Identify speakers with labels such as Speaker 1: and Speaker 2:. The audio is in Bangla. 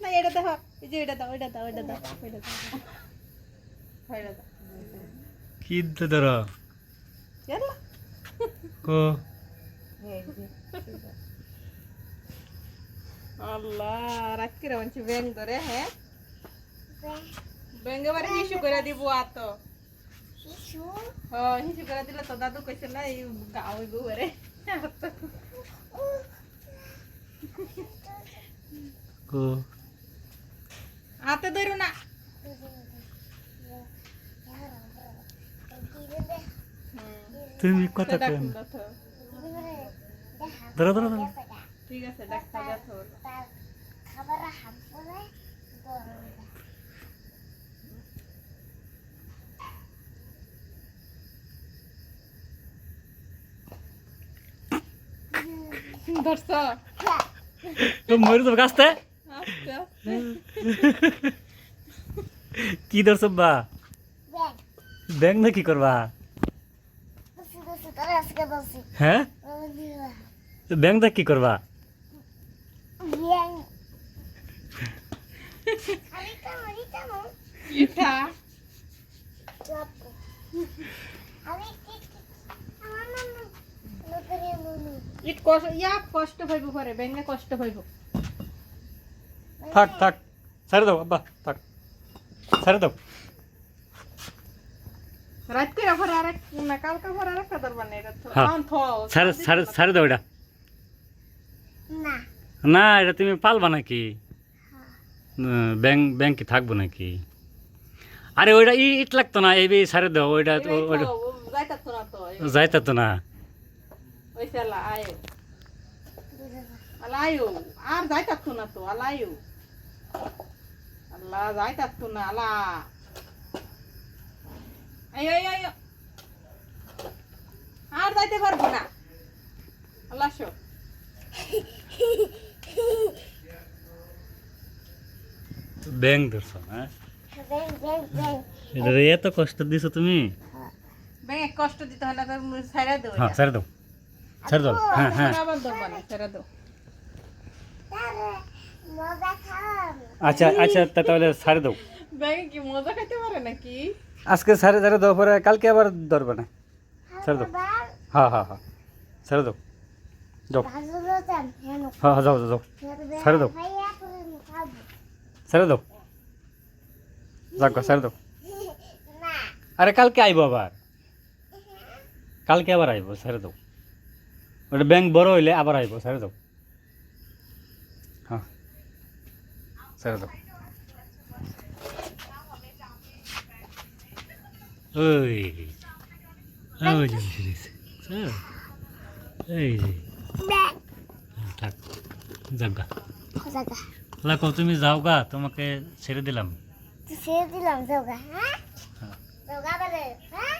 Speaker 1: না এটা দেখো এই যে এটা দাও এটা দাও এটা দাও এটা দাও এটা দাও
Speaker 2: কি ধরো
Speaker 1: ইয়াল্লা
Speaker 2: কো
Speaker 1: আল্লাহ রাত করে বলছি ব্যাং ধরে হ্যাঁ ব্যাং এবারে হিসু করে দিব আত হিসু হিসু করে দিলে তো দাদু কইছে না এই গাও গুরে
Speaker 2: কো
Speaker 1: হাতে ধরো না
Speaker 2: তুমি কথা কেন ধরো ধরো ধরো
Speaker 1: ঠিক আছে দেখা যাচ্ছে
Speaker 3: খাবার হামপরে
Speaker 1: ধরছ
Speaker 2: তো মরে তো গাছতে
Speaker 1: আস্তে আস্তে
Speaker 2: কি ধরছ বা
Speaker 3: ব্যাগ
Speaker 2: ব্যাং না কি করবা
Speaker 3: দসি তারা আজকে দসি
Speaker 2: হ্যাঁ ব্যাং দা কি করবা
Speaker 3: ব্যাগ আমি তো
Speaker 1: এটা
Speaker 3: আমি কি আমার নাম নকরে মনু
Speaker 1: ইট কষ্ট ইয়া কষ্ট হইব পরে ব্যাঙে কষ্ট হইব
Speaker 2: থাক থাক ছেড়ে দাও আব্বা থাক ছেড়ে দাও
Speaker 1: রাত করে পরে আরেক না কালকে পরে আরেকটা দরবার নেই এটা তো
Speaker 2: হ্যাঁ।
Speaker 1: আন থো
Speaker 2: ছেড়ে ছেড়ে ছেড়ে দাও এটা
Speaker 3: না
Speaker 2: না এটা তুমি পালবা নাকি ব্যাং ব্যাং কি থাকবো নাকি আরে ওইটা ইট লাগতো না এই ছেড়ে দাও ওইটা ওইটা
Speaker 1: যাইতা তো না তো
Speaker 2: যাইতা তো না
Speaker 1: ওই সেলা আয় আলায়ু আর যাইতা তো না তো আলায়ু আল্লাহ যাইতা তো না আলা আয় আয় আয় আর যাইতে পারবো না আল্লাহ শো
Speaker 2: ব্যাং ধরছো হ্যাঁ
Speaker 3: ব্যাগ
Speaker 2: এটা এত কষ্ট দিছো তুমি
Speaker 1: ব্যাঙে কষ্ট দিতে হয় না তো ছাইড়া দেও
Speaker 2: হ্যাঁ ছেড়ে দাও ছেড়ে দাও হ্যাঁ হ্যাঁ
Speaker 1: আবার দরবার নেই ছাইড়া দেও
Speaker 3: তারে মজা খাম
Speaker 2: আচ্ছা আচ্ছা তাহলে ছেড়ে দাও
Speaker 1: ব্যাঙে কি মজা খাইতে পারে নাকি
Speaker 2: আজকে ছেড়ে ছেড়ে দাও পরে কালকে আবার ধরবে না ছেড়ে দাও
Speaker 3: বাবার
Speaker 2: হ্যাঁ হ্যাঁ হ্যাঁ ছেড়ে দাও যাও
Speaker 3: ভাজলো চান হেন
Speaker 2: হ্যাঁ হ্যাঁ যাও যাও যাও ছেড়ে দাও
Speaker 3: ভাইয়া করে খাবো
Speaker 2: ছেড়ে দাও যাক ছেড়ে দাও
Speaker 3: না
Speaker 2: আরে কালকে আইবো আবার কালকে আবার আইবো ছেড়ে দাও ওটা ব্যাংক বড় হইলে আবার আইবো ছেড়ে দাও হ্যাঁ ছেড়ে দাও ওই ওই যে ছেড়ে এই যে
Speaker 3: ব্যাগ
Speaker 2: থাক যাগা
Speaker 3: জায়গা
Speaker 2: লাকো তুমি যাও গা তোমাকে ছেড়ে দিলাম
Speaker 3: ছেড়ে দিলাম জায়গা হ্যাঁ
Speaker 2: হ্যাঁ
Speaker 3: জায়গা বলে হ্যাঁ